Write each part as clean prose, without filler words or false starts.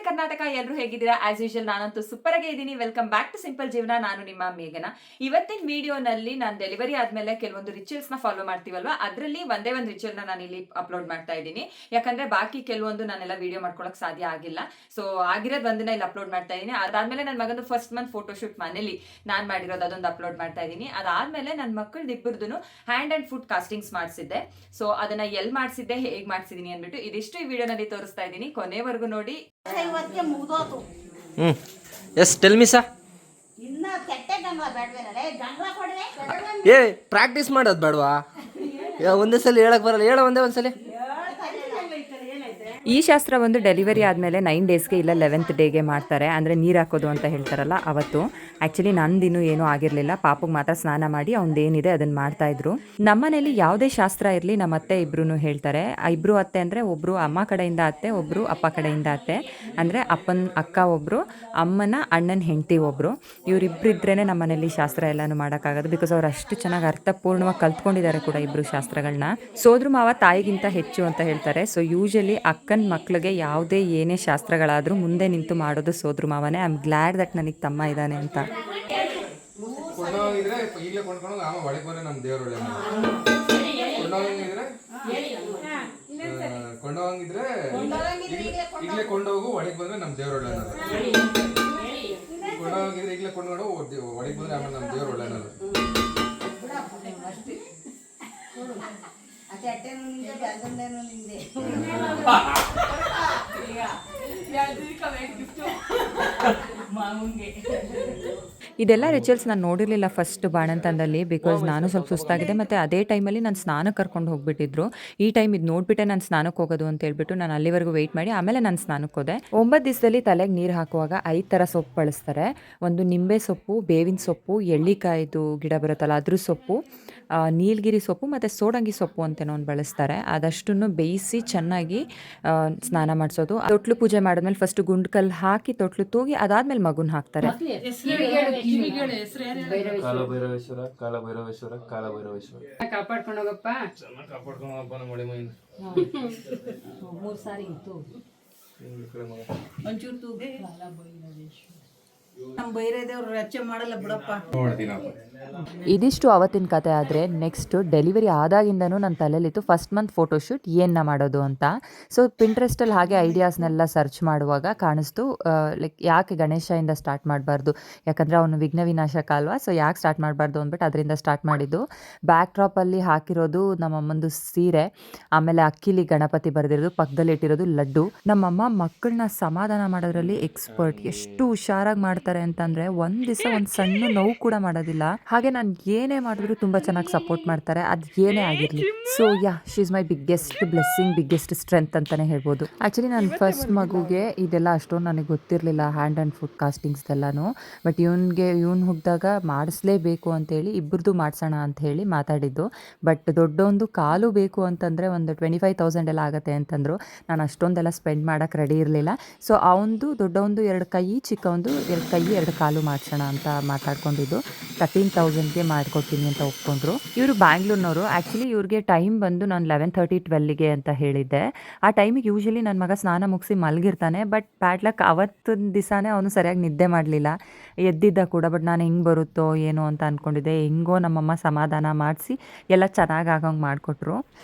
ಕರ್ನಾಟಕ, ಎಲ್ಲರೂ ಹೇಗಿದ್ದೀರಾ? As usual ನಾನಂತೂ ಸೂಪರ್ ಆಗಿ ಇದ್ದೀನಿ. ವೆಲ್ಕಮ್ ಬ್ಯಾಕ್ ಟು ಸಿಂಪಲ್ ಜೀವನ. ನಾನು ನಿಮ್ಮ ಮೇಘನ. ಇವತ್ತಿನ ವಿಡಿಯೋನಲ್ಲಿ ನಾನು ಡೆಲಿವರಿ ಆದ್ಮೇಲೆ ಕೆಲವೊಂದು ರಿಚುವಲ್ಸ್ ನ ಫಾಲೋ ಮಾಡ್ತೀವಲ್ವಾ, ಅದರಲ್ಲಿ ಒಂದೇ ಒಂದು ರಿಚುವಲ್ ನಾನು ಇಲ್ಲಿ ಅಪ್ಲೋಡ್ ಮಾಡ್ತಾ ಇದ್ದೀನಿ. ಯಾಕಂದ್ರೆ ಬಾಕಿ ಕೆಲವೊಂದು ನಾನೆಲ್ಲ ವಿಡಿಯೋ ಮಾಡ್ಕೊಳಕ್ ಸಾಧ್ಯ ಆಗಿಲ್ಲ. ಸೊ ಆಗಿರೋದು ಒಂದನ್ನ ಇಲ್ಲಿ ಅಪ್ಲೋಡ್ ಮಾಡ್ತಾ ಇದ್ದೀನಿ. ಅದಾದ್ಮೇಲೆ ನನ್ನ ಮಗಂದು ಫಸ್ಟ್ ಮಂತ್ ಫೋಟೋಶೂಟ್ ಮನೇಲಿ ನಾನು ಮಾಡಿರೋದು ಅದೊಂದು ಅಪ್ಲೋಡ್ ಮಾಡ್ತಾ ಇದ್ದೀನಿ. ಅದಾದ್ಮೇಲೆ ನನ್ನ ಮಕ್ಕಳದ್ದು ಇಬ್ಬರದು ಹ್ಯಾಂಡ್ ಅಂಡ್ ಫುಡ್ ಕಾಸ್ಟಿಂಗ್ಸ್ ಮಾಡಿಸಿದ್ದೆ. ಸೊ ಅದನ್ನ ಎಲ್ಲಿ ಮಾಡಿಸಿದ್ದೆ, ಹೇಗೆ ಮಾಡಿಸಿದೀನಿ ಅಂದ್ಬಿಟ್ಟು ಇದಿಷ್ಟು ಈ ವಿಡಿಯೋನಲ್ಲಿ ತೋರಿಸ್ತಾ ಇದ್ದೀನಿ. ಕೊನೆವರೆಗೂ ನೋಡಿ. ಎಸ್ ಟೆಲ್ ಮಿ ಸಾ. ಏ ಪ್ರಾಕ್ಟೀಸ್ ಮಾಡೋದು ಬೇಡವಾ? ಒಂದೇ ಸಲ ಹೇಳಕ್ ಬರಲ್ಲ, ಹೇಳ ಒಂದ್ಸಲ. ಈ ಶಾಸ್ತ್ರ ಒಂದು ಡೆಲಿವರಿ ಆದಮೇಲೆ 9 ಡೇಸ್ಗೆ ಇಲ್ಲ 11th ಡೇಗೆ ಮಾಡ್ತಾರೆ. ಅಂದರೆ ನೀರು ಹಾಕೋದು ಅಂತ ಹೇಳ್ತಾರಲ್ಲ ಅವತ್ತು. ಆ್ಯಕ್ಚುಲಿ ನಂದಿನ್ನೂ ಏನೂ ಆಗಿರಲಿಲ್ಲ. ಪಾಪಗೆ ಮಾತ್ರ ಸ್ನಾನ ಮಾಡಿ ಅವ್ನದೇನಿದೆ ಅದನ್ನು ಮಾಡ್ತಾಯಿದ್ರು. ನಮ್ಮನೇಲಿ ಯಾವುದೇ ಶಾಸ್ತ್ರ ಇರಲಿ ನಮ್ಮ ಅತ್ತೆ ಇಬ್ಬರೂ ಹೇಳ್ತಾರೆ. ಇಬ್ಬರು ಅತ್ತೆ ಅಂದರೆ ಒಬ್ಬರು ಅಮ್ಮ ಕಡೆಯಿಂದ ಅತ್ತೆ, ಒಬ್ಬರು ಅಪ್ಪ ಕಡೆಯಿಂದ ಅತ್ತೆ. ಅಂದರೆ ಅಪ್ಪನ ಅಕ್ಕ ಒಬ್ಬರು, ಅಮ್ಮನ ಅಣ್ಣನ ಹೆಂಡತಿ ಒಬ್ಬರು. ಇವರಿಬ್ಬರಿದ್ರೇ ನಮ್ಮ ಮನೇಲಿ ಶಾಸ್ತ್ರ ಎಲ್ಲನೂ ಮಾಡೋಕ್ಕಾಗೋದು. ಬಿಕಾಸ್ ಅವ್ರು ಅಷ್ಟು ಚೆನ್ನಾಗಿ ಅರ್ಥಪೂರ್ಣವಾಗಿ ಕಲ್ತ್ಕೊಂಡಿದ್ದಾರೆ ಕೂಡ ಇಬ್ಬರು ಶಾಸ್ತ್ರಗಳನ್ನ. ಸೋದ್ರ ಮಾವ ತಾಯಿಗಿಂತ ಹೆಚ್ಚು ಅಂತ ಹೇಳ್ತಾರೆ. ಸೊ ಯೂಶಲಿ ಅಕ್ಕನ ಮಕ್ಳಿಗೆ ಯಾವುದೇ ಏನೇ ಶಾಸ್ತ್ರಗಳಾದರೂ ಮುಂದೆ ನಿಂತು ಮಾಡೋದು ಸೋದ್ರ ಮಾವನೇ. ಐ ಆಮ್ ಗ್ಲಾಡ್ ದಟ್ ನನಗೆ ತಮ್ಮ ಇದ್ದಾನೆ ಅಂತ. ಕೊಂಡೋಗು ಒಳಗೆ ಬಂದ್ರೆ ನಮ್ ದೇವ್ರ ಒಳ್ಳೆನದು. ಕೊಂಡೋಗಿದ್ರೆ ಈಗಲೇ ಕೊಂಡ್ಕೊಂಡು ಒಳಗೆ ಬಂದ್ರೆ ಆಮೇಲೆ ನಮ್ ದೇವ್ರ ಒಳ್ಳೆನದು. ಇದೆಲ್ಲ ರಿಚುವಲ್ಸ್ ನಾನು ನೋಡಿರಲಿಲ್ಲ ಫಸ್ಟ್ ಬಾಣಂತನದಲ್ಲಿ. ಬಿಕಾಸ್ ನಾನು ಸ್ವಲ್ಪ ಸುಸ್ತಾಗಿದೆ, ಮತ್ತು ಅದೇ ಟೈಮಲ್ಲಿ ನಾನು ಸ್ನಾನಕ್ಕೆ ಕರ್ಕೊಂಡು ಹೋಗ್ಬಿಟ್ಟಿದ್ರು. ಈ ಟೈಮ್ ಇದು ನೋಡ್ಬಿಟ್ಟೆ ನಾನು ಸ್ನಾನಕ್ಕೆ ಹೋಗೋದು ಅಂತ ಹೇಳ್ಬಿಟ್ಟು ನಾನು ಅಲ್ಲಿವರೆಗೂ ವೆಯ್ಟ್ ಮಾಡಿ ಆಮೇಲೆ ನಾನು ಸ್ನಾನಕ್ಕೆ ಹೋದೆ. 9 ದಿವಸದಲ್ಲಿ ತಲೆಗೆ ನೀರು ಹಾಕುವಾಗ 5 ಥರ ಸೊಪ್ಪು ಬಳಸ್ತಾರೆ. ಒಂದು ನಿಂಬೆ ಸೊಪ್ಪು, ಬೇವಿನ ಸೊಪ್ಪು, ಎಳ್ಳಿಕಾಯ್ದು ಗಿಡ ಬರುತ್ತಲ್ಲ ಅದ್ರ ಸೊಪ್ಪು, ನೀಲಗಿರಿ ಸೊಪ್ಪು ಮತ್ತು ಸೋಡಂಗಿ ಸೊಪ್ಪು ಅಂತೇನೋ ಒಂದು ಬಳಸ್ತಾರೆ. ಅದಷ್ಟನ್ನು ಬೇಯಿಸಿ ಚೆನ್ನಾಗಿ ಸ್ನಾನ ಮಾಡಿಸೋದು. ತೊಟ್ಲು ಪೂಜೆ ಮಾಡಿದ್ಮೇಲೆ ಫಸ್ಟ್ ಗುಂಡ್ಕಲ್ಲು ಹಾಕಿ ತೊಟ್ಲು ತೂಗಿ ಅದಾದ್ಮೇಲೆ ಮಗುನ ಹಾಕ್ತಾರೆ. ಕಾಲಭೈರವೇಶ್ವರ ಕಾಲಭೈರವೇಶ್ವರ ಕಾಲಭೈರವೇಶ್ವರ ಕಾಪಾಡ್ಕೊಂಡು ಹೋಗಪ್ಪ, ಕಾಪಾಡ್ಕೊಂಡು ಹೋಗಪ್ಪ ನಮ್ಮ ಒಳ್ಳೆ ಮೈನ. 3 ಸಾರಿ ಇತ್ತು ಒಂಚೂರು ತೂಗಿ ನಮ್ಮ ಬೈರೇದೇವ್ರು ರಚೆ ಮಾಡಲ್ಲ ಬಿಡಪ್ಪ. ಇದಿಷ್ಟು ಅವತ್ತಿನ ಕತೆ. ಆದರೆ ನೆಕ್ಸ್ಟ್ ಡೆಲಿವರಿ ಆದಾಗಿಂದನೂ ನನ್ನ ತಲೆಯಲ್ಲಿತ್ತು ಫಸ್ಟ್ ಮಂತ್ ಫೋಟೋಶೂಟ್ ಏನ ಮಾಡೋದು ಅಂತ. ಸೊ ಪಿಂಟ್ರೆಸ್ಟಲ್ಲಿ ಹಾಗೆ ಐಡಿಯಾಸ್ನೆಲ್ಲ ಸರ್ಚ್ ಮಾಡುವಾಗ ಕಾಣಿಸ್ತು, ಲೈಕ್ ಯಾಕೆ ಗಣೇಶಯಿಂದ ಸ್ಟಾರ್ಟ್ ಮಾಡಬಾರ್ದು, ಯಾಕಂದರೆ ಅವನು ವಿಘ್ನ ವಿನಾಶಕ ಅಲ್ವಾ. ಸೊ ಯಾಕೆ ಸ್ಟಾರ್ಟ್ ಮಾಡಬಾರ್ದು ಅಂದ್ಬಿಟ್ಟು ಅದರಿಂದ ಸ್ಟಾರ್ಟ್ ಮಾಡಿದ್ದು. ಬ್ಯಾಕ್ ಡ್ರಾಪಲ್ಲಿ ಹಾಕಿರೋದು ನಮ್ಮಮ್ಮಂದು ಸೀರೆ, ಆಮೇಲೆ ಅಕ್ಕಿಲಿ ಗಣಪತಿ ಬರೆದಿರೋದು, ಪಕ್ಕದಲ್ಲಿ ಇಟ್ಟಿರೋದು ಲಡ್ಡು. ನಮ್ಮಮ್ಮ ಮಕ್ಕಳನ್ನ ಸಮಾಧಾನ ಮಾಡೋದ್ರಲ್ಲಿ ಎಕ್ಸ್ಪರ್ಟ್. ಎಷ್ಟು ಹುಷಾರಾಗಿ ಮಾಡ್ತಾರೆ ಅಂತಂದರೆ ಒಂದು ದಿವಸ ಒಂದು ಸಣ್ಣ ನೋವು ಕೂಡ ಮಾಡೋದಿಲ್ಲ. ಹಾಗೆ ನಾನು ಏನೇ ಮಾಡಿದ್ರು ತುಂಬ ಚೆನ್ನಾಗಿ ಸಪೋರ್ಟ್ ಮಾಡ್ತಾರೆ, ಅದು ಏನೇ ಆಗಿರಲಿ. So yeah, she is my biggest blessing, biggest strength ಅಂತಲೇ ಹೇಳ್ಬೋದು. ಆ್ಯಕ್ಚುಲಿ ನನ್ನ ಫಸ್ಟ್ ಮಗುಗೆ ಇದೆಲ್ಲ ಅಷ್ಟೊಂದು ನನಗೆ ಗೊತ್ತಿರಲಿಲ್ಲ, ಹ್ಯಾಂಡ್ ಆ್ಯಂಡ್ ಫುಡ್ ಕಾಸ್ಟಿಂಗ್ಸ್ದೆಲ್ಲನೂ. ಬಟ್ ಇವನು ಹುಟ್ಟಿದಾಗ ಮಾಡಿಸ್ಲೇಬೇಕು ಅಂತೇಳಿ ಇಬ್ಬರದು ಮಾಡಿಸೋಣ ಅಂತ ಹೇಳಿ ಮಾತಾಡಿದ್ದು. ಬಟ್ ದೊಡ್ಡೊಂದು ಕಾಲು ಬೇಕು ಅಂತಂದರೆ ಒಂದು 25,000 ಎಲ್ಲ ಆಗುತ್ತೆ ಅಂತಂದರು. ನಾನು ಅಷ್ಟೊಂದೆಲ್ಲ ಸ್ಪೆಂಡ್ ಮಾಡೋಕ್ಕೆ ರೆಡಿ ಇರಲಿಲ್ಲ. ಸೊ ಅವನದು ದೊಡ್ಡವೊಂದು 2 ಕೈ, ಚಿಕ್ಕವೊಂದು 2 ಕೈ 2 ಕಾಲು ಮಾಡಿಸೋಣ ಅಂತ ಮಾತಾಡ್ಕೊಂಡಿದ್ದು. 13,000ಗೆ ಮಾಡಿಕೊಡ್ತೀನಿ ಅಂತ ಒಪ್ಕೊಂಡ್ರು. ಇವರು ಬ್ಯಾಂಗ್ಳೂರ್ನವರು. ಆ್ಯಕ್ಚುಲಿ ಇವ್ರಿಗೆ ಟೈಮ್ ಬಂದು ನಾನು 11:30 12ಗೆ ಅಂತ ಹೇಳಿದ್ದೆ. ಆ ಟೈಮಿಗೆ ಯೂಶಲಿ ನನ್ನ ಮಗ ಸ್ನಾನ ಮುಗಿಸಿ ಮಲಗಿರ್ತಾನೆ. ಬಟ್ ಬ್ಯಾಡ್ ಲಕ್ ಅವತ್ತಿನ ದಿವಸನೇ ಅವನು ಸರಿಯಾಗಿ ನಿದ್ದೆ ಮಾಡಲಿಲ್ಲ, ಎದ್ದಿದ್ದ ಕೂಡ. ಬಟ್ ನಾನು ಹೆಂಗೆ ಬರುತ್ತೋ ಏನೋ ಅಂತ ಅಂದ್ಕೊಂಡಿದ್ದೆ. ಹೆಂಗೋ ನಮ್ಮಮ್ಮ ಸಮಾಧಾನ ಮಾಡಿಸಿ ಎಲ್ಲ ಚೆನ್ನಾಗಿ ಆಗೋಂಗೆ ಮಾಡಿಕೊಟ್ರು.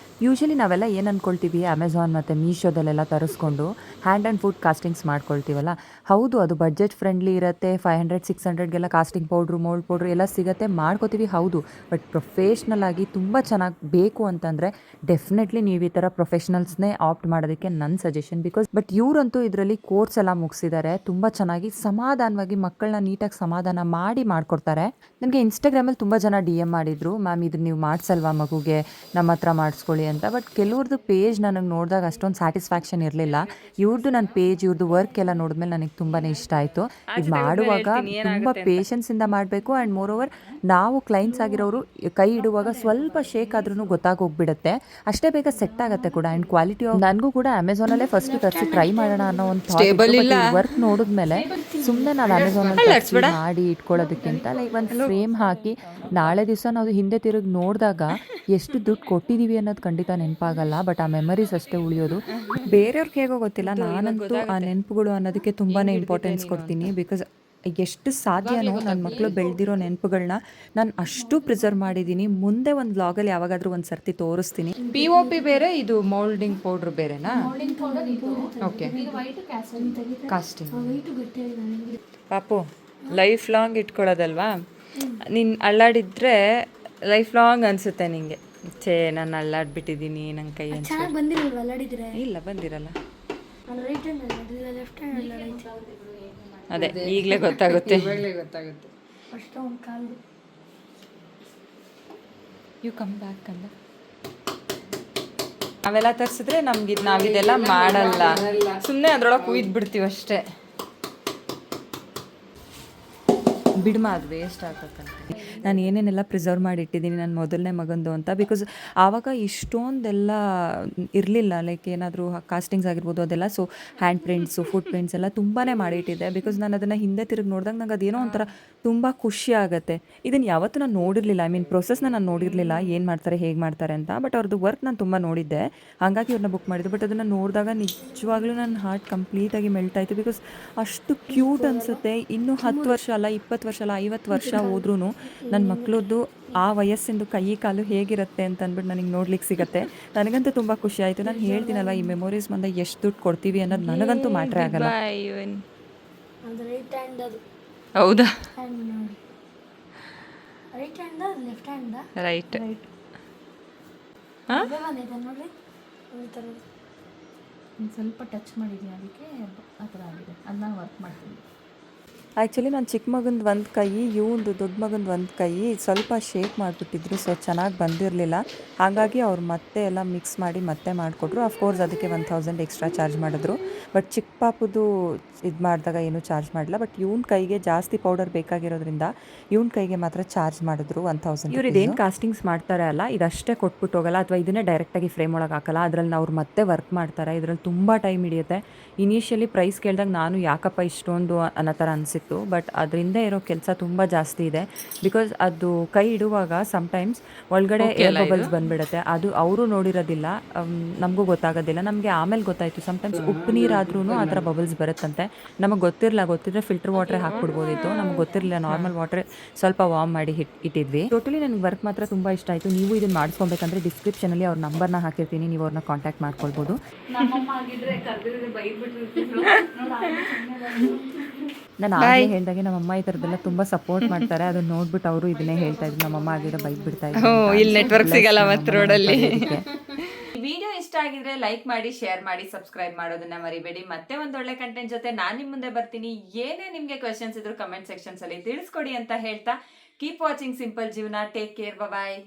ಯೂಶಲಿ ನಾವೆಲ್ಲ ಏನು ಅಂದ್ಕೊಳ್ತೀವಿ, ಅಮೆಝಾನ್ ಮತ್ತು ಮೀಶೋದಲ್ಲೆಲ್ಲ ತರಿಸ್ಕೊಂಡು ಹ್ಯಾಂಡ್ ಆ್ಯಂಡ್ ಫುಡ್ ಕಾಸ್ಟಿಂಗ್ಸ್ ಮಾಡ್ಕೊಳ್ತೀವಲ್ಲ. ಹೌದು, ಅದು ಬಡ್ಜೆಟ್ ಫ್ರೆಂಡ್ಲಿ ಇರುತ್ತೆ. 500-600ಗೆಲ್ಲ ಕಾಸ್ಟಿಂಗ್ ಪೌಡ್ರು, ಮೋಲ್ಡ್ ಪೌಡ್ರು ಎಲ್ಲ ಸಿಗುತ್ತೆ, ಮಾಡ್ಕೋತೀವಿ. ಹೌದು, ಬಟ್ ಪ್ರೊಫೆಷ್ನಲ್ ಆಗಿ ತುಂಬ ಚೆನ್ನಾಗಿ ಬೇಕು ಅಂತಂದರೆ ಡೆಫಿನೆಟ್ಲಿ ನೀವು ಈ ಥರ ಪ್ರೊಫೆಷ್ನಲ್ಸ್ನೇ ಆಪ್ಟ್ ಮಾಡೋದಕ್ಕೆ ನನ್ನ ಸಜೆಷನ್. ಬಿಕಾಸ್ ಬಟ್ ಇವರಂತೂ ಇದರಲ್ಲಿ ಕೋರ್ಸ್ ಎಲ್ಲ ಮುಗಿಸಿದ್ದಾರೆ. ತುಂಬ ಚೆನ್ನಾಗಿ ಸಮಾಧಾನವಾಗಿ ಮಕ್ಕಳನ್ನ ನೀಟಾಗಿ ಸಮಾಧಾನ ಮಾಡಿ ಮಾಡಿಕೊಡ್ತಾರೆ. ನನಗೆ ಇನ್ಸ್ಟಾಗ್ರಾಮಲ್ಲಿ ತುಂಬ ಜನ DM ಮಾಡಿದರು, ಮ್ಯಾಮ್ ಇದನ್ನು ನೀವು ಮಾಡಿಸಲ್ವಾ ಮಗುಗೆ, ನಮ್ಮ ಹತ್ರ ಮಾಡಿಸ್ಕೊಳ್ಳಿ ಅಂತ. ಬಟ್ ಕೆಲವ್ರದ್ದು ಪೇಜ್ ನನಗೆ ನೋಡಿದಾಗ ಅಷ್ಟೊಂದು ಸ್ಯಾಟಿಸ್ಫ್ಯಾಕ್ಷನ್ ಇರಲಿಲ್ಲ. ಇವ್ರದ್ದು ನನ್ನ ಪೇಜ್, ಇವ್ರದ್ದು ವರ್ಕ್ ಎಲ್ಲ ನೋಡಿದ್ಮೇಲೆ ನನಗೆ ತುಂಬಾ ಇಷ್ಟ ಆಯಿತು. ಇದು ಮಾಡುವಾಗ ತುಂಬ ಪೇಷನ್ಸಿಂದ ಮಾಡಬೇಕು. ಆ್ಯಂಡ್ ಮೋರ್ ಓವರ್ ನಾವು ಕ್ಲೈಂಟ್ಸ್ ಆಗಿರೋರು ಕೈ ಇಡುವಾಗ ಸ್ವಲ್ಪ ಶೇಕ್ ಆದ್ರೂ ಗೊತ್ತಾಗೋಗ್ಬಿಡುತ್ತೆ. ಅಷ್ಟೇ ಬೇಗ ಸೆಟ್ ಆಗುತ್ತೆ ಕೂಡ. ಆ್ಯಂಡ್ ಕ್ವಾಲಿಟಿ ನನಗೂ ಕೂಡ ಅಮೆಝಾನಲ್ಲೇ ಫಸ್ಟ್ ತರಿಸಿ ಟ್ರೈ ಮಾಡೋಣ ಅನ್ನೋ ಒಂದು ವರ್ಕ್ ನೋಡಿದ್ಮೇಲೆ ಸುಮ್ಮನೆ ನಾವು ಅಮೆಝಾನಲ್ಲಿ ಮಾಡಿ ಇಟ್ಕೊಳ್ಳೋದಕ್ಕಿಂತ ಲೈಕ್ ಒಂದು ಫ್ರೇಮ್ ಹಾಕಿ ನಾಳೆ ದಿವಸ ನಾವು ಹಿಂದೆ ತಿರುಗಿ ನೋಡಿದಾಗ ಎಷ್ಟು ದುಡ್ಡು ಕೊಟ್ಟಿದ್ದೀವಿ ಅನ್ನೋದು ಖಂಡಿತ ನೆನಪಾಗಲ್ಲ. ಬಟ್ ಆ ಮೆಮರೀಸ್ ಅಷ್ಟೇ ಉಳಿಯೋದು. ಬೇರೆಯವ್ರಿಗೆ ಹೇಗೋ ಗೊತ್ತಿಲ್ಲ, ನಾನಂತೂ ಆ ನೆನಪುಗಳು ಅನ್ನೋದಕ್ಕೆ ತುಂಬಾ ಇಂಪಾರ್ಟೆನ್ಸ್ ಕೊಡ್ತೀನಿ. ಬಿಕಾಸ್ ಎಷ್ಟು ಸಾಧ್ಯನೋ ನನ್ನ ಮಕ್ಕಳು ಬೆಳೆದಿರೋ ನೆನಪುಗಳನ್ನ ನಾನು ಅಷ್ಟು ಪ್ರಿಸರ್ವ್ ಮಾಡಿದ್ದೀನಿ. ಮುಂದೆ ಒಂದು ವ್ಲಾಗಲ್ಲಿ ಯಾವಾಗಾದರೂ ಒಂದು ಸರ್ತಿ ತೋರಿಸ್ತೀನಿ. POP ಬೇರೆ, ಇದು ಮೌಲ್ಡಿಂಗ್ ಪೌಡ್ರ್ ಬೇರೆನಾ? Okay, casting. ಪಾಪು ಲೈಫ್ ಲಾಂಗ್ ಇಟ್ಕೊಳ್ಳೋದಲ್ವಾ, ನೀನು ಅಳ್ಳಾಡಿದ್ರೆ ಲೈಫ್ ಲಾಂಗ್ ಅನಿಸುತ್ತೆ ನಿಂಗೆ. ನಾನು ಅಳ್ಳಾಡ್ಬಿಟ್ಟಿದ್ದೀನಿ ನನ್ನ ಕೈ ಅಂತ. ಇಲ್ಲ, ಬಂದಿರಲ್ಲ. ಅದೇ ಈಗಲೇ ಗೊತ್ತಾಗುತ್ತೆ. ಯು ಕಮ್ ಬ್ಯಾಕ್ ಅಂದ. ನಾವೆಲ್ಲ ತರಿಸಿದ್ರೆ ನಾವಿದೆಲ್ಲ ಮಾಡಲ್ಲ, ಸುಮ್ಮನೆ ಅದ್ರೊಳಗೆ ಕುಯ್ದು ಬಿಡ್ತೀವಿ ಅಷ್ಟೇ. ಬಿಡ್ಮ, ಅದು ವೇಸ್ಟ್ ಆಗಬೇಕಂತ ನಾನು ಏನೇನೆಲ್ಲ ಪ್ರಿಸರ್ವ್ ಮಾಡಿ ಇಟ್ಟಿದ್ದೀನಿ ನನ್ನ ಮೊದಲನೇ ಮಗಂದು ಅಂತ. ಬಿಕಾಸ್ ಆವಾಗ ಇಷ್ಟೊಂದೆಲ್ಲ ಇರಲಿಲ್ಲ, ಲೈಕ್ ಏನಾದರೂ ಕಾಸ್ಟಿಂಗ್ಸ್ ಆಗಿರ್ಬೋದು ಅದೆಲ್ಲ. So hand prints, foot prints ಎಲ್ಲ ತುಂಬಾ ಮಾಡಿಟ್ಟಿದ್ದೆ. ಬಿಕಾಸ್ ನಾನು ಅದನ್ನು ಹಿಂದೆ ತಿರುಗಿ ನೋಡಿದಾಗ ನಂಗೆ ಅದೇನೋ ಒಂಥರ ತುಂಬ ಖುಷಿ ಆಗುತ್ತೆ. ಇದನ್ನು ಯಾವತ್ತೂ ನಾನು ನೋಡಿರಲಿಲ್ಲ, ಐ ಮೀನ್ ಪ್ರೊಸೆಸ್ನ ನಾನು ನೋಡಿರಲಿಲ್ಲ, ಏನು ಮಾಡ್ತಾರೆ ಹೇಗೆ ಮಾಡ್ತಾರೆ ಅಂತ. ಬಟ್ ಅವ್ರದ್ದು ವರ್ಕ್ ನಾನು ತುಂಬ ನೋಡಿದ್ದೆ, ಹಾಗಾಗಿ ಅವ್ರನ್ನ ಬುಕ್ ಮಾಡಿದ್ದು. ಬಟ್ ಅದನ್ನು ನೋಡಿದಾಗ ನಿಜವಾಗ್ಲೂ ನನ್ನ ಹಾರ್ಟ್ ಕಂಪ್ಲೀಟಾಗಿ ಮೆಲ್ಟ್ ಆಯಿತು. ಬಿಕಾಸ್ ಅಷ್ಟು ಕ್ಯೂಟ್ ಅನಿಸುತ್ತೆ. ಇನ್ನೂ 10 ವರ್ಷ ಅಲ್ಲ, 20 ವರ್ಷ ಅಲ್ಲ, 50 ವರ್ಷ ಹೋದ್ರೂ ನನ್ನ ಮಕ್ಕಳದ್ದು ಆ ವಯಸ್ಸಿಂದು ಕೈ ಕಾಲು ಹೇಗಿರುತ್ತೆ ಅಂತ ಅಂದ್ಬಿಟ್ಟು ನನಗೆ ನೋಡ್ಲಿಕ್ಕೆ ಸಿಗುತ್ತೆ. ನನಗಂತೂ ತುಂಬ ಖುಷಿ ಆಯಿತು. ನಾನು ಹೇಳ್ತೀನಲ್ವ, ಈ ಮೆಮೊರೀಸ್ ಬಂದ ಎಷ್ಟು ದುಡ್ಡು ಕೊಡ್ತೀವಿ ಅನ್ನೋದು ನನಗಂತೂ ಮ್ಯಾಟ್ರೇ ಆಗಲ್ಲ. ಹೌದಾ? ರೈಟ್. ಸ್ವಲ್ಪ ಟಚ್ ಮಾಡಿದ್ದೀನಿ, ಅದಕ್ಕೆ ಆ ಥರ ಆಗಿದೆ. ಅದನ್ನ ವರ್ಕ್ ಮಾಡ್ತೀನಿ. ಆ್ಯಕ್ಚುಲಿ ನಾನು ಚಿಕ್ಕ ಮಗಂದು ಒಂದು ಕೈ, ಇವಂದು ದೊಡ್ಡ ಮಗಂದು ಒಂದು ಕೈ ಸ್ವಲ್ಪ ಶೇಕ್ ಮಾಡಿಬಿಟ್ಟಿದ್ರು. ಸೊ ಚೆನ್ನಾಗಿ ಬಂದಿರಲಿಲ್ಲ, ಹಾಗಾಗಿ ಅವ್ರು ಮತ್ತೆ ಎಲ್ಲ ಮಿಕ್ಸ್ ಮಾಡಿ ಮತ್ತೆ ಮಾಡಿಕೊಟ್ರು. ಅಫ್ಕೋರ್ಸ್ ಅದಕ್ಕೆ 1000 ಎಕ್ಸ್ಟ್ರಾ ಚಾರ್ಜ್ ಮಾಡಿದ್ರು. ಬಟ್ ಚಿಕ್ಕ ಪಾಪುದು ಇದು ಮಾಡಿದಾಗ ಏನೂ ಚಾರ್ಜ್ ಮಾಡಿಲ್ಲ. ಬಟ್ ಇವ್ನ ಕೈಗೆ ಜಾಸ್ತಿ ಪೌಡರ್ ಬೇಕಾಗಿರೋದ್ರಿಂದ ಇವ್ನ ಕೈಗೆ ಮಾತ್ರ ಚಾರ್ಜ್ ಮಾಡಿದ್ರು 1000. ಇವ್ರು ಇದೇನು ಕಾಸ್ಟಿಂಗ್ಸ್ ಮಾಡ್ತಾರೆ ಅಲ್ಲ, ಇದಷ್ಟೇ ಕೊಟ್ಬಿಟ್ಟು ಹೋಗಲ್ಲ, ಅಥವಾ ಇದನ್ನೇ ಡೈರೆಕ್ಟಾಗಿ ಫ್ರೇಮ್ ಒಳಗೆ ಹಾಕಲ್ಲ. ಅದರಲ್ಲಿ ಅವ್ರು ಮತ್ತೆ ವರ್ಕ್ ಮಾಡ್ತಾರೆ. ಇದರಲ್ಲಿ ತುಂಬ ಟೈಮ್ ಹಿಡಿಯುತ್ತೆ. ಇನಿಷಿಯಲಿ ಪ್ರೈಸ್ ಕೇಳಿದಾಗ ನಾನು ಯಾಕಪ್ಪ ಇಷ್ಟೊಂದು ಅನ್ನೋ ಥರ ಅನಿಸಿತ್ತು. ಬಟ್ ಅದರಿಂದ ಇರೋ ಕೆಲಸ ತುಂಬ ಜಾಸ್ತಿ ಇದೆ. ಬಿಕಾಸ್ ಅದು ಕೈ ಇಡುವಾಗ ಸಮ್ಟೈಮ್ಸ್ ಒಳಗಡೆ ಏರ್ ಬಬಲ್ಸ್ ಬಂದುಬಿಡುತ್ತೆ. ಅದು ಅವರು ನೋಡಿರೋದಿಲ್ಲ, ನಮಗೂ ಗೊತ್ತಾಗೋದಿಲ್ಲ. ನಮಗೆ ಆಮೇಲೆ ಗೊತ್ತಾಯಿತು, ಸಮ್ಟೈಮ್ಸ್ ಉಪ್ಪು ನೀರಾದ್ರೂ ಆ ಥರ ಬಬಲ್ಸ್ ಬರುತ್ತಂತೆ. ನಮಗೆ ಗೊತ್ತಿರಲಿದ್ರೆ ಫಿಲ್ಟರ್ ವಾಟ್ರೇ ಹಾಕ್ಬಿಡ್ಬೋದಿತ್ತು. ನಮಗೆ ಗೊತ್ತಿರಲಿಲ್ಲ, ನಾರ್ಮಲ್ ವಾಟ್ರ್ ಸ್ವಲ್ಪ ವಾರ್ಮ್ ಮಾಡಿ ಇಟ್ಟಿದ್ವಿ. ಟೋಟಲಿ ನನಗೆ ವರ್ಕ್ ಮಾತ್ರ ತುಂಬ ಇಷ್ಟ ಆಯಿತು. ನೀವು ಇದನ್ನು ಮಾಡಿಸ್ಕೊಬೇಕಂದ್ರೆ ಡಿಸ್ಕ್ರಿಪ್ಷನಲ್ಲಿ ಅವ್ರ ನಂಬರ್ನ ಹಾಕಿರ್ತೀನಿ, ನೀವು ಅವ್ರನ್ನ ಕಾಂಟ್ಯಾಕ್ಟ್ ಮಾಡ್ಕೊಳ್ಬೋದು. ನಾನು ಆಗಲೇ ಹೇಳಿದಾಗೆ ನಮ್ಮಮ್ಮ ಈ ಥರದ್ದೆಲ್ಲ ತುಂಬ ಸಪೋರ್ಟ್ ಮಾಡ್ತಾರೆ. ಅದನ್ನ ನೋಡ್ಬಿಟ್ಟು ಅವರು ಇದನ್ನೇ ಹೇಳ್ತಾ ಇದ್ರು, ನಮ್ಮಮ್ಮ ಆಗಿರೋ ಬೈಕ್ ಬಿಡ್ತಾ ಇದ್ರು. ಇಲ್ಲಿ ನೆಟ್ವರ್ಕ್ ಸಿಗಲ್ಲ ಮತ್ತೆ ರೋಡಲ್ಲಿ. ವಿಡಿಯೋ ಇಷ್ಟ ಆಗಿದ್ರೆ ಲೈಕ್ ಮಾಡಿ, ಶೇರ್ ಮಾಡಿ, ಸಬ್ಸ್ಕ್ರೈಬ್ ಮಾಡೋದನ್ನ ಮರಿಬೇಡಿ. ಮತ್ತೆ ಒಂದು ಒಳ್ಳೆ ಕಂಟೆಂಟ್ ಜೊತೆ ನಾನು ನಿಮ್ಮ ಮುಂದೆ ಬರ್ತೀನಿ. ಏನೇ ನಿಮಗೆ ಕ್ವೆಶನ್ಸ್ ಇದ್ರು ಕಮೆಂಟ್ ಸೆಕ್ಷನ್ಸ್ ಅಲ್ಲಿ ತಿಳಿಸ್ಕೊಡಿ ಅಂತ ಹೇಳ್ತಾ, ಕೀಪ್ ವಾಚಿಂಗ್ ಸಿಂಪಲ್ ಜೀವನ. ಟೇಕ್ ಕೇರ್, ಬಾಯ್.